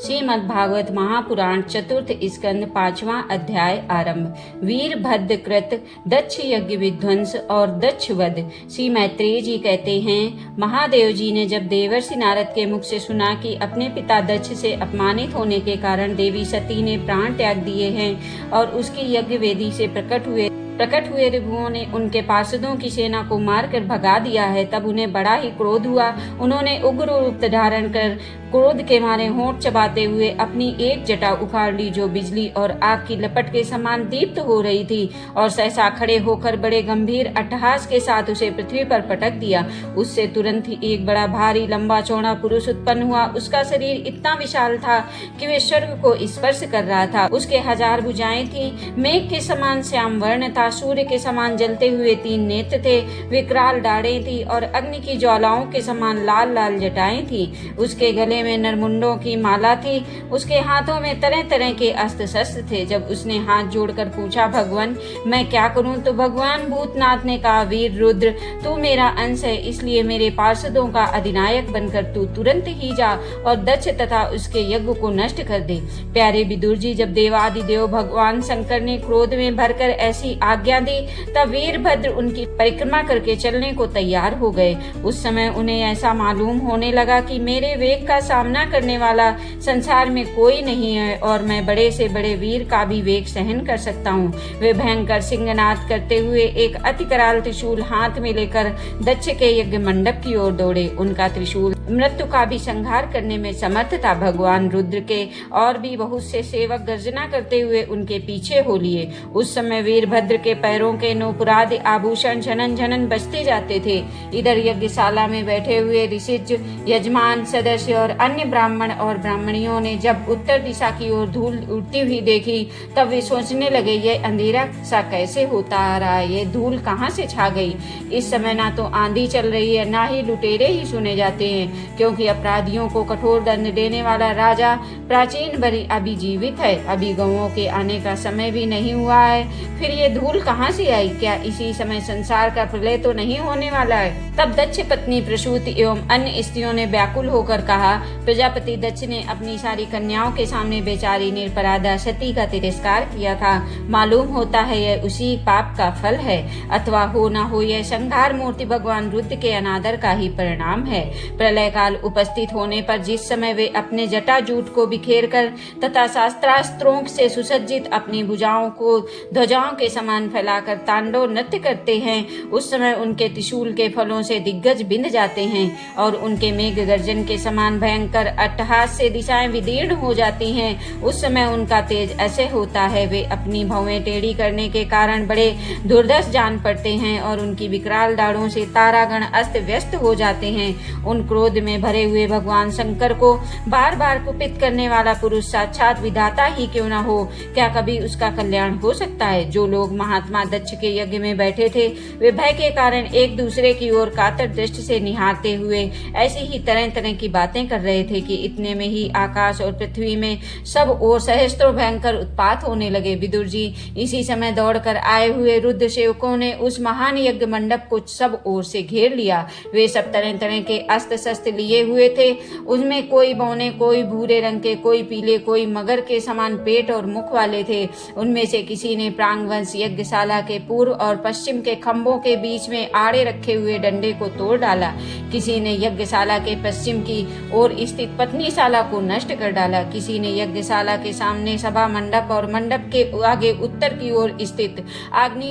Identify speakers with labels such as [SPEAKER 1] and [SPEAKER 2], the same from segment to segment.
[SPEAKER 1] श्रीमद्भागवत महापुराण चतुर्थ स्कंद 5वां अध्याय आरंभ। वीरभद्र कृत दक्ष यज्ञ विध्वंस और दक्ष वध। श्री मैत्रेय जी कहते हैं, महादेव जी ने जब देवर्षि नारद के मुख से सुना कि अपने पिता दक्ष से अपमानित होने के कारण देवी सती ने प्राण त्याग दिए हैं और उसकी यज्ञ वेदी से प्रकट हुए ऋभुओं ने उनके पार्षदों की सेना को मारकर भगा दिया है, तब उन्हें बड़ा ही क्रोध हुआ। उन्होंने उग्र रूप धारण कर क्रोध के मारे होंठ चबाते हुए अपनी एक जटा उखाड़ ली जो बिजली और आग की लपट के समान दीप्त हो रही थी, और सहसा खड़े होकर बड़े गंभीर अट्टहास के साथ उसे पृथ्वी पर पटक दिया। उससे तुरंत ही एक बड़ा भारी लंबा चौड़ा पुरुष उत्पन्न हुआ। उसका शरीर इतना विशाल था कि वे स्वर्ग को स्पर्श कर रहा था। उसके 1000 भुजाएं थी, मेघ के समान श्याम वर्ण था, सूर्य के समान जलते हुए 3 नेत्र थे, विकराल डाढ़ें थी और अग्नि की ज्वालाओं के समान लाल लाल जटाएं थी। उसके गले में नरमुंडों की माला थी, उसके हाथों में तरह तरह के अस्त्र शस्त्र थे। जब उसने हाथ जोड़कर पूछा, भगवान मैं क्या करूं, तो भगवान भूतनाथ ने कहा, वीर रुद्र तू मेरा अंश है, इसलिए मेरे पार्षदों का अधिनायक बनकर तू तुरंत ही जा और दक्ष तथा उसके यज्ञ को नष्ट कर दे। प्यारे विदुर जी, जब देवादिदेव भगवान शंकर ने क्रोध में भरकर ऐसी आज्ञा दी, तब वीरभद्र उनकी परिक्रमा करके चलने को तैयार हो गए। उस समय उन्हें ऐसा मालूम होने लगा कि मेरे वेग का सामना करने वाला संसार में कोई नहीं है और मैं बड़े से बड़े वीर का भी वेग सहन कर सकता हूँ। वे भयंकर सिंहनाद करते हुए एक अति कराल त्रिशूल हाथ में लेकर दक्ष के यज्ञ मंडप की ओर दौड़े। उनका त्रिशूल मृत्यु का भी संहार करने में समर्थ था। भगवान रुद्र के और भी बहुत से सेवक गर्जना करते हुए उनके पीछे हो लिए। उस समय वीरभद्र के पैरों के नूपुरादि आभूषण झनन झनन बजते जाते थे। इधर यज्ञशाला में बैठे हुए ऋषिज, यजमान, सदस्य और अन्य ब्राह्मण और ब्राह्मणियों ने जब उत्तर दिशा की ओर धूल उड़ती हुई देखी, तब वे सोचने लगे, ये अंधेरा सा कैसे होता आ रहा है, ये धूल कहाँ से छा गई। इस समय ना तो आंधी चल रही है, ना ही लुटेरे ही सुने जाते हैं, क्योंकि अपराधियों को कठोर दंड देने वाला राजा प्राचीन बरी अभी जीवित है। अभी गौओं के आने का समय भी नहीं हुआ है, फिर ये धूल कहाँ से आई। क्या इसी समय संसार का प्रलय तो नहीं होने वाला है। तब दक्ष पत्नी प्रसूति एवं अन्य स्त्रियों ने व्याकुल होकर कहा, प्रजापति दक्ष ने अपनी सारी कन्याओं के सामने बेचारी निरपराधा सती का तिरस्कार किया था। मालूम होता है यह उसी पाप का फल है, अथवा हो न हो यह संहार मूर्ति भगवान रुद्र के अनादर का ही परिणाम है। प्रलय काल उपस्थित होने पर जिस समय वे अपने जटाजूट को बिखेर कर तथा शास्त्रास्त्रों से सुसज्जित अपनी भुजाओं को ध्वजाओं के समान फैलाकर तांडव नृत्य करते हैं, उस समय उनके त्रिशूल के फलों से दिग्गज बिंद जाते हैं और उनके मेघ गर्जन के समान भयंकर अट्टहास से दिशाएं विदीर्ण हो जाती हैं। उस समय उनका तेज ऐसे होता है, वे अपनी भौवें टेढ़ी करने के कारण बड़े दुर्धर्ष जान पड़ते हैं और उनकी विकराल दाढ़ों से तारागण अस्त व्यस्त हो जाते हैं। उन क्रोध में भरे हुए भगवान शंकर को बार बार कुपित करने वाला पुरुष साक्षात विधाता ही क्यों न हो, क्या कभी उसका कल्याण हो सकता है। जो लोग महात्मा दक्ष के यज्ञ में बैठे थे, वे भय के कारण एक दूसरे की ओर कातर दृष्टि से निहारते हुए ऐसी ही तरह तरह की बातें कर रहे थे कि इतने में ही आकाश और पृथ्वी में सब ओर सहस्त्रों भयंकर उत्पात होने लगे। विदुर जी, इसी समय दौड़कर आए हुए रुद्र सेवकों ने उस महान यज्ञ मंडप को सब ओर से घेर लिया। वे सब तरह तरह के अस्त्र शस्त्र लिए हुए थे। उनमें कोई बौने, कोई भूरे रंग के, कोई पीले, कोई मगर के समान पेट और मुख वाले थे। उनमें से किसी ने प्रांगवंश यज्ञशाला के पूर्व और पश्चिम के खंभों के बीच में आड़े रखे हुए डंडे को तोड़ डाला। किसी ने यज्ञशाला के पश्चिम की ओर स्थित पत्नीशाला को नष्ट कर डाला। किसी ने यज्ञशाला के सामने सभा मंडप और मंडप के आगे उत्तर की ओर स्थित आग्नेय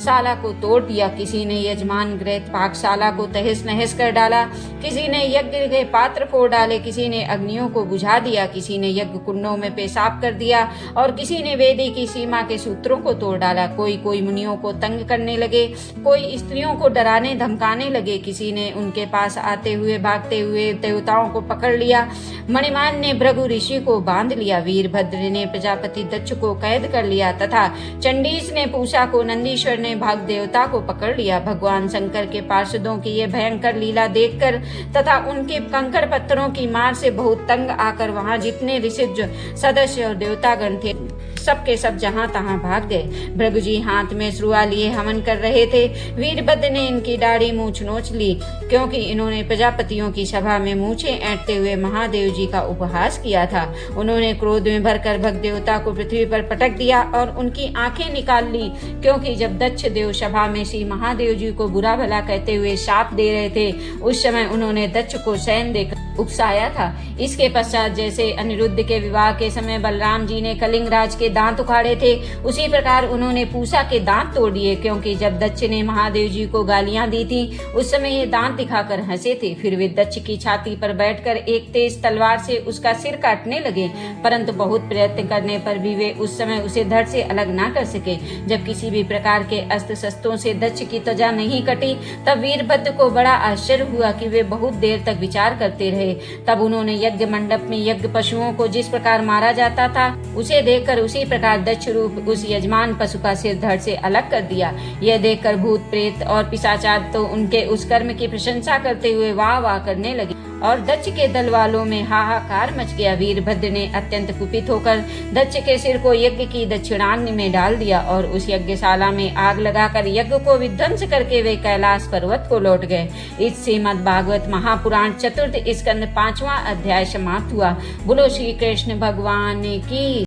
[SPEAKER 1] शाला को तोड़ दिया। किसी ने यजमान गृह पाकशाला को तहस नहस कर डाला। किसी ने यज्ञ के पात्र फोड़ डाले। किसी ने अग्नियों को बुझा दिया। किसी ने यज्ञ कुंडों में पेशाब कर दिया और किसी ने वेदी की सीमा के सूत्रों को तोड़ डाला। कोई मुनियों को तंग करने लगे, कोई स्त्रियों को डराने धमकाने लगे। किसी ने उनके पास आते हुए भागते हुए देवताओं को पकड़ लिया। मणिमान ने भृगु ऋषि को बांध लिया। वीरभद्र ने प्रजापति दक्ष को कैद कर लिया तथा चंडीस ने पूषा को, नंदीश्वर ने भाग देवता को पकड़ लिया। भगवान शंकर के पार्षदों की ये भयंकर लीला देखकर तथा उनके कंकड़ पत्थरों की मार से बहुत तंग आकर वहां जितने ऋषिज, सदस्य और देवतागण थे सब के सब जहां तहां भाग गए। भृगु जी हाथ में श्रुआ लिए हवन कर रहे थे। वीरभद्र ने इनकी दाढ़ी मूछ नोच ली, क्योंकि इन्होंने प्रजापतियों की सभा में मूछें ऐंठते हुए महादेव जी का उपहास किया था। उन्होंने क्रोध में भरकर भग देवता को पृथ्वी पर पटक दिया और उनकी आंखें निकाल ली, क्योंकि जब दक्ष देव सभा में श्री महादेव जी को बुरा भला कहते हुए शाप दे रहे थे, उस समय उन्होंने दक्ष को शयन देकर उपसाया था। इसके पश्चात जैसे अनिरुद्ध के विवाह के समय बलराम जी ने कलिंगराज के दांत उखाड़े थे, उसी प्रकार उन्होंने पूषा के दांत तोड़ दिए, क्योंकि जब दक्ष ने महादेव जी को गालियां दी थी, उस समय ये दांत दिखाकर हंसे थे। फिर वे दक्ष की छाती पर बैठकर एक तेज तलवार से उसका सिर काटने लगे, परंतु बहुत प्रयत्न करने पर भी वे उस समय उसे धड़ से अलग ना कर सके। जब किसी भी प्रकार के अस्त्र शस्त्रों से दक्ष की त्वचा नहीं कटी, तब वीरभद्र को बड़ा आश्चर्य हुआ कि वे बहुत देर तक विचार करते रहे। तब उन्होंने यज्ञ मंडप में यज्ञ पशुओं को जिस प्रकार मारा जाता था, उसे देखकर उसी प्रकार दक्ष रूप उस यजमान पशु का सिर धड़ से अलग कर दिया। यह देखकर भूत प्रेत और पिशाचार तो उनके उस कर्म की प्रशंसा करते हुए वाह वाह करने लगे और दक्ष के दल वालों में हाहाकार मच गया। वीरभद्र ने अत्यंत कुपित होकर दक्ष के सिर को यज्ञ की दक्षिणाग्नि में डाल दिया और उस यज्ञशाला में आग लगाकर यज्ञ को विध्वंस करके वे कैलाश पर्वत को लौट गए। इस श्रीमद् भागवत महापुराण चतुर्थ स्कंद 5वां अध्याय समाप्त हुआ। बोलो श्री कृष्ण भगवान की।